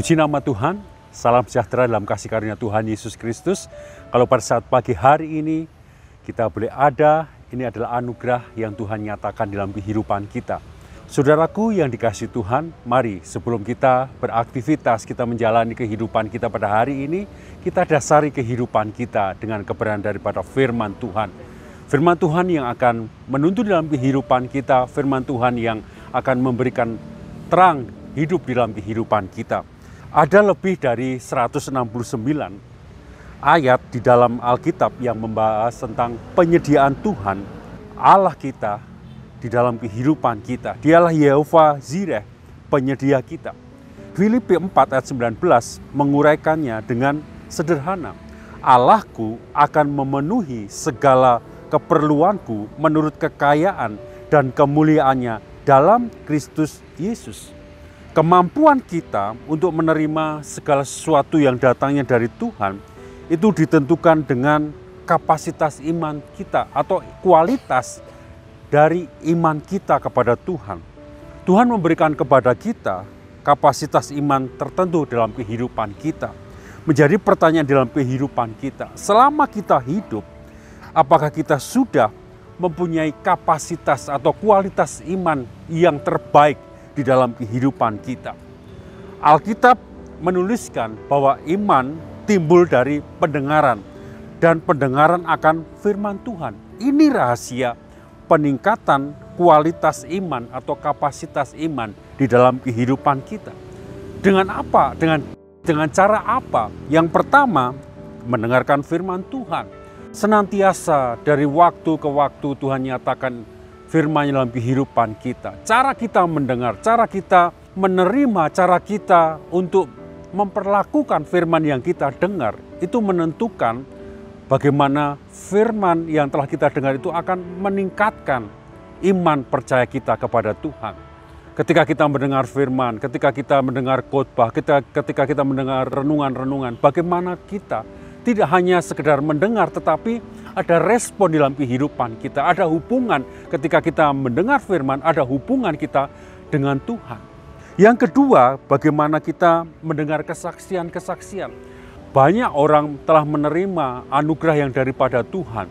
Puji nama Tuhan, salam sejahtera dalam kasih karunia Tuhan Yesus Kristus. Kalau pada saat pagi hari ini kita boleh ada, ini adalah anugerah yang Tuhan nyatakan dalam kehidupan kita. Saudaraku yang dikasihi Tuhan, mari sebelum kita beraktivitas, kita menjalani kehidupan kita pada hari ini, kita dasari kehidupan kita dengan kebenaran daripada firman Tuhan. Firman Tuhan yang akan menuntun dalam kehidupan kita, firman Tuhan yang akan memberikan terang hidup dalam kehidupan kita. Ada lebih dari 169 ayat di dalam Alkitab yang membahas tentang penyediaan Tuhan, Allah kita di dalam kehidupan kita. Dialah Yehova Jireh, penyedia kita. Filipi 4 ayat 19 menguraikannya dengan sederhana. Allahku akan memenuhi segala keperluanku menurut kekayaan dan kemuliaannya dalam Kristus Yesus. Kemampuan kita untuk menerima segala sesuatu yang datangnya dari Tuhan itu ditentukan dengan kapasitas iman kita atau kualitas dari iman kita kepada Tuhan. Tuhan memberikan kepada kita kapasitas iman tertentu dalam kehidupan kita. Menjadi pertanyaan dalam kehidupan kita, selama kita hidup, apakah kita sudah mempunyai kapasitas atau kualitas iman yang terbaik di dalam kehidupan kita? Alkitab menuliskan bahwa iman timbul dari pendengaran dan pendengaran akan firman Tuhan. Ini rahasia peningkatan kualitas iman atau kapasitas iman di dalam kehidupan kita. Dengan apa? Dengan cara apa? Yang pertama, mendengarkan firman Tuhan. Senantiasa dari waktu ke waktu Tuhan nyatakan firman dalam kehidupan kita. Cara kita mendengar, cara kita menerima, cara kita untuk memperlakukan firman yang kita dengar, itu menentukan bagaimana firman yang telah kita dengar itu akan meningkatkan iman percaya kita kepada Tuhan. Ketika kita mendengar firman, ketika kita mendengar khotbah, ketika kita mendengar renungan-renungan, bagaimana kita tidak hanya sekedar mendengar, tetapi ada respon dalam kehidupan kita. Ada hubungan ketika kita mendengar firman, ada hubungan kita dengan Tuhan. Yang kedua, bagaimana kita mendengar kesaksian-kesaksian. Banyak orang telah menerima anugerah yang daripada Tuhan.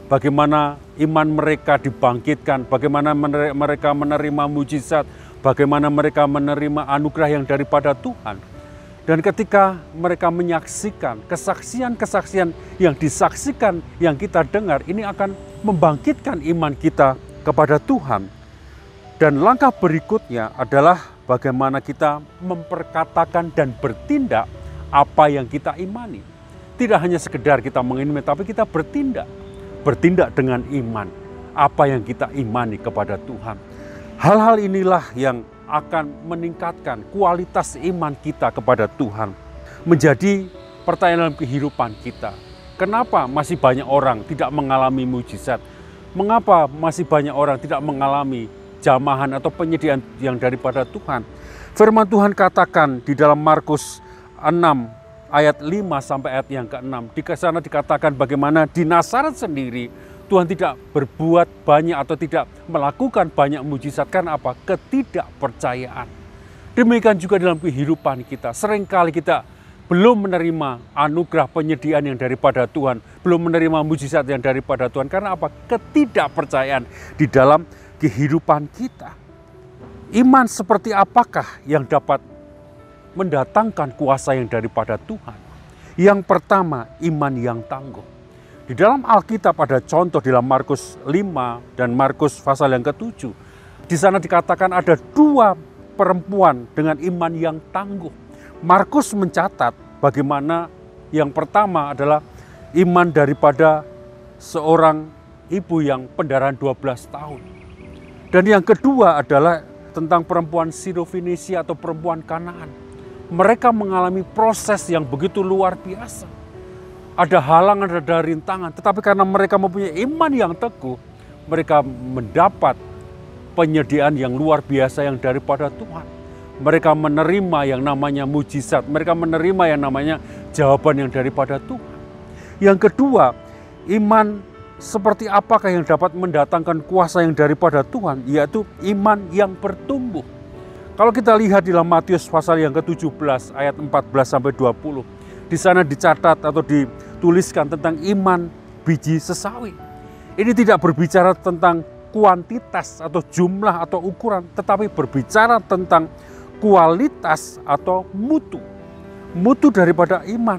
Bagaimana iman mereka dibangkitkan, bagaimana mereka menerima mujizat, bagaimana mereka menerima anugerah yang daripada Tuhan. Dan ketika mereka menyaksikan kesaksian-kesaksian yang disaksikan, yang kita dengar, ini akan membangkitkan iman kita kepada Tuhan. Dan langkah berikutnya adalah bagaimana kita memperkatakan dan bertindak apa yang kita imani. Tidak hanya sekedar kita mengimani, tapi kita bertindak. Bertindak dengan iman, apa yang kita imani kepada Tuhan. Hal-hal inilah yang akan meningkatkan kualitas iman kita kepada Tuhan. Menjadi pertanyaan dalam kehidupan kita. Kenapa masih banyak orang tidak mengalami mujizat? Mengapa masih banyak orang tidak mengalami jamahan atau penyediaan yang daripada Tuhan? Firman Tuhan katakan di dalam Markus 6 ayat 5 sampai ayat yang ke-6. Di sana dikatakan bagaimana di Nazaret sendiri Tuhan tidak berbuat banyak atau tidak melakukan banyak mujizat. Karena apa? Ketidakpercayaan. Demikian juga dalam kehidupan kita. Seringkali kita belum menerima anugerah penyediaan yang daripada Tuhan. Belum menerima mujizat yang daripada Tuhan. Karena apa? Ketidakpercayaan di dalam kehidupan kita. Iman seperti apakah yang dapat mendatangkan kuasa yang daripada Tuhan? Yang pertama, iman yang tangguh. Di dalam Alkitab ada contoh di dalam Markus 5 dan Markus pasal yang ke-7. Di sana dikatakan ada dua perempuan dengan iman yang tangguh. Markus mencatat bagaimana yang pertama adalah iman daripada seorang ibu yang pendarahan 12 tahun. Dan yang kedua adalah tentang perempuan Sirofenisia atau perempuan Kanaan. Mereka mengalami proses yang begitu luar biasa. Ada halangan, ada rintangan, tetapi karena mereka mempunyai iman yang teguh, mereka mendapat penyediaan yang luar biasa yang daripada Tuhan. Mereka menerima yang namanya mujizat, mereka menerima yang namanya jawaban yang daripada Tuhan. Yang kedua, iman seperti apakah yang dapat mendatangkan kuasa yang daripada Tuhan, yaitu iman yang bertumbuh. Kalau kita lihat di dalam Matius pasal yang ke-17 ayat 14-20, di sana dicatat atau dituliskan tentang iman biji sesawi. Ini tidak berbicara tentang kuantitas atau jumlah atau ukuran, tetapi berbicara tentang kualitas atau mutu. Mutu daripada iman.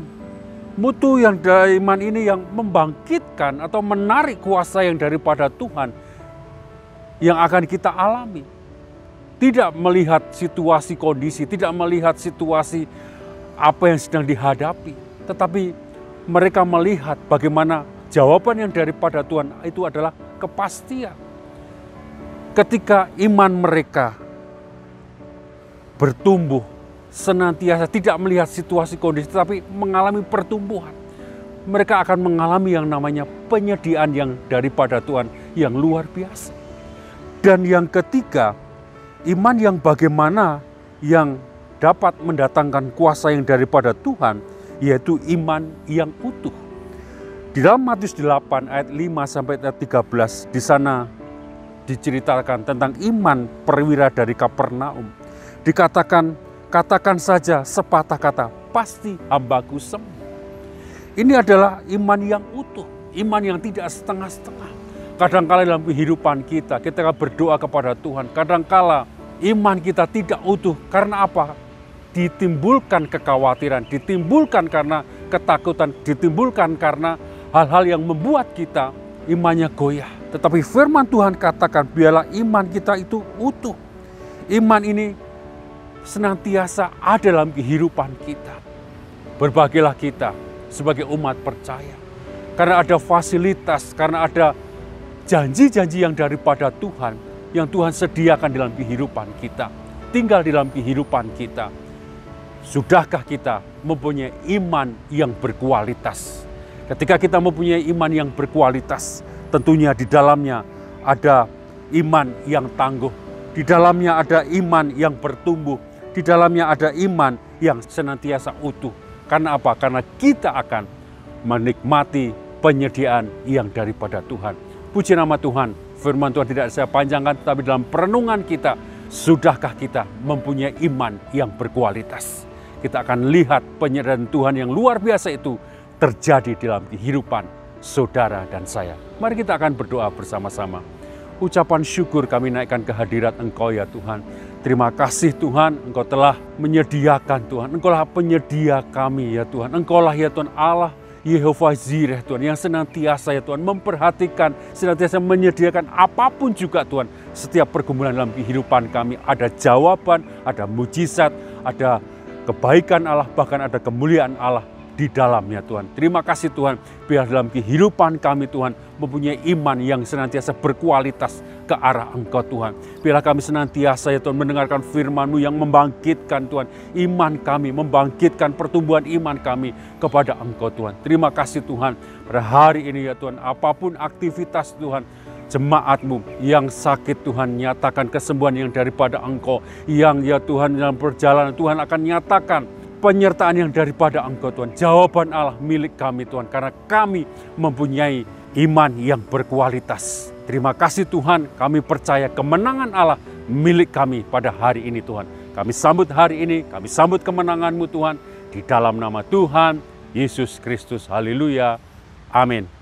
Mutu yang dari iman ini yang membangkitkan atau menarik kuasa yang daripada Tuhan yang akan kita alami. Tidak melihat situasi kondisi, tidak melihat situasi apa yang sedang dihadapi. Tetapi mereka melihat bagaimana jawaban yang daripada Tuhan itu adalah kepastian. Ketika iman mereka bertumbuh, senantiasa tidak melihat situasi kondisi, tetapi mengalami pertumbuhan. Mereka akan mengalami yang namanya penyediaan yang daripada Tuhan yang luar biasa. Dan yang ketiga, iman yang bagaimana yang dapat mendatangkan kuasa yang daripada Tuhan, yaitu iman yang utuh. Di dalam Matius 8 ayat 5-13, di sana diceritakan tentang iman perwira dari Kapernaum. Dikatakan, katakan saja sepatah kata, pasti hambaku sembuh. Ini adalah iman yang utuh, iman yang tidak setengah-setengah. Kadangkala dalam kehidupan kita berdoa kepada Tuhan, kadangkala iman kita tidak utuh. Karena apa? Ditimbulkan kekhawatiran, ditimbulkan karena ketakutan, ditimbulkan karena hal-hal yang membuat kita imannya goyah. Tetapi firman Tuhan katakan, biarlah iman kita itu utuh. Iman ini senantiasa ada dalam kehidupan kita. Berbahagialah kita sebagai umat percaya. Karena ada fasilitas, karena ada janji-janji yang daripada Tuhan, yang Tuhan sediakan dalam kehidupan kita, tinggal di dalam kehidupan kita. Sudahkah kita mempunyai iman yang berkualitas? Ketika kita mempunyai iman yang berkualitas, tentunya di dalamnya ada iman yang tangguh, di dalamnya ada iman yang bertumbuh, di dalamnya ada iman yang senantiasa utuh. Karena apa? Karena kita akan menikmati penyediaan yang daripada Tuhan. Puji nama Tuhan, firman Tuhan tidak saya panjangkan, tetapi dalam perenungan kita, sudahkah kita mempunyai iman yang berkualitas? Kita akan lihat penyertaan Tuhan yang luar biasa itu terjadi dalam kehidupan saudara dan saya. Mari kita akan berdoa bersama-sama. Ucapan syukur kami naikkan ke hadirat Engkau ya Tuhan. Terima kasih Tuhan, Engkau telah menyediakan Tuhan. Engkau lah penyedia kami ya Tuhan. Engkau lah ya Tuhan Allah, Yehova Jireh Tuhan, yang senantiasa ya Tuhan memperhatikan, senantiasa menyediakan apapun juga Tuhan. Setiap pergumulan dalam kehidupan kami ada jawaban, ada mujizat, ada kebaikan Allah, bahkan ada kemuliaan Allah di dalamnya Tuhan. Terima kasih Tuhan, biar dalam kehidupan kami Tuhan mempunyai iman yang senantiasa berkualitas ke arah Engkau Tuhan. Biarlah kami senantiasa ya Tuhan mendengarkan firman-Mu yang membangkitkan Tuhan iman kami, membangkitkan pertumbuhan iman kami kepada Engkau Tuhan. Terima kasih Tuhan, pada hari ini ya Tuhan, apapun aktivitas Tuhan, jemaat-Mu yang sakit Tuhan, nyatakan kesembuhan yang daripada Engkau. Yang ya Tuhan dalam perjalanan Tuhan akan nyatakan penyertaan yang daripada Engkau Tuhan. Jawaban Allah milik kami Tuhan, karena kami mempunyai iman yang berkualitas. Terima kasih Tuhan, kami percaya kemenangan Allah milik kami pada hari ini Tuhan. Kami sambut hari ini, kami sambut kemenangan-Mu Tuhan, di dalam nama Tuhan Yesus Kristus. Haleluya. Amin.